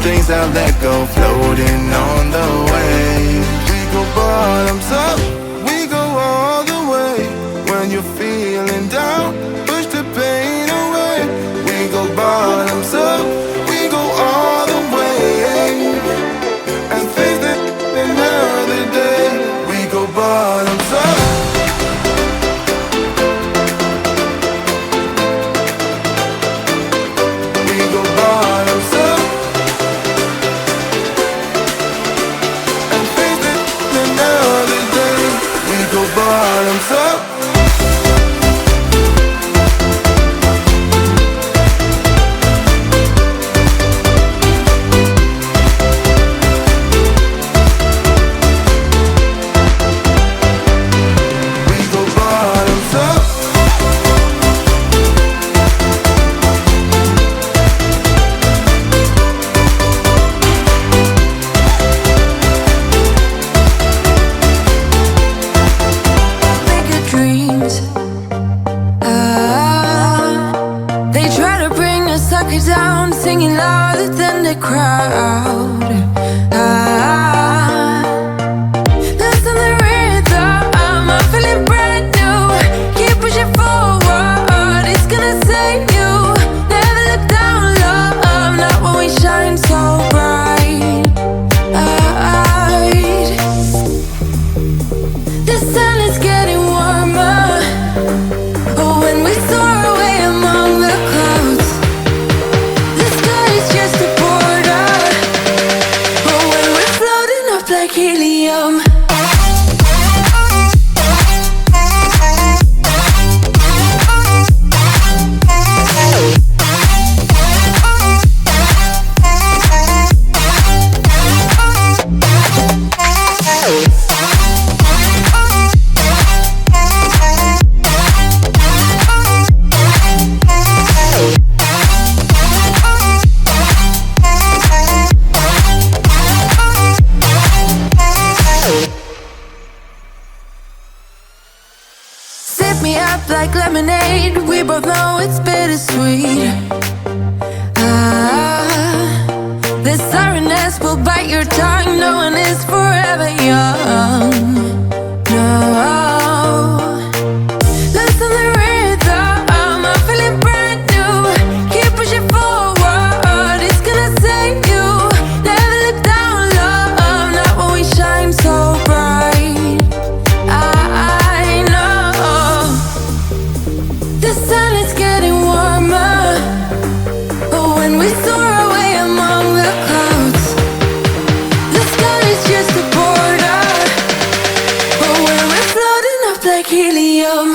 things I let go, floating on the waves. We go bottoms up, we go all the way. When you're feeling down, push the pain away. We go bottoms up, we go all the way. And face it another day. We go bottoms up. Bottoms up. Down, singing louder than the crowd. Listen the rhythm, I'm feeling brand new. Keep pushing forward, it's gonna save you. Never look down, love, not when we shine so bright. The sun is getting warmer. Oh, when we soar away among the clouds. Like helium. Me up like lemonade, we both know it's bittersweet. The sorrowness will bite your tongue, no one is forever young. No, listen the rhythm, I'm feeling brand new. Keep pushing forward, it's gonna save you. Never look down, love, not when we shine so bright. The sun is getting warmer. Oh, when we soar away among the clouds. The sky is just a border. Oh, when we're floating up like helium.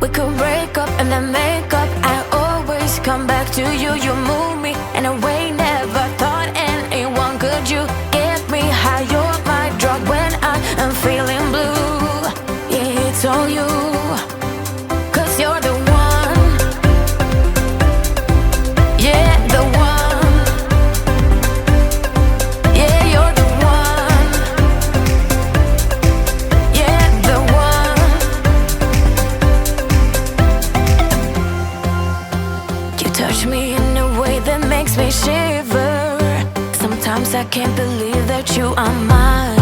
We could break up and then make up. I always come back to you. You move me in a way never thought anyone could. You get me high, you're my drug when I am feeling blue. Yeah, it's all you, 'cause you're the one. Yeah, the one. Yeah, you're the one. Yeah, the one. You touch me in a way that makes me shiver. Sometimes I can't believe that you are mine.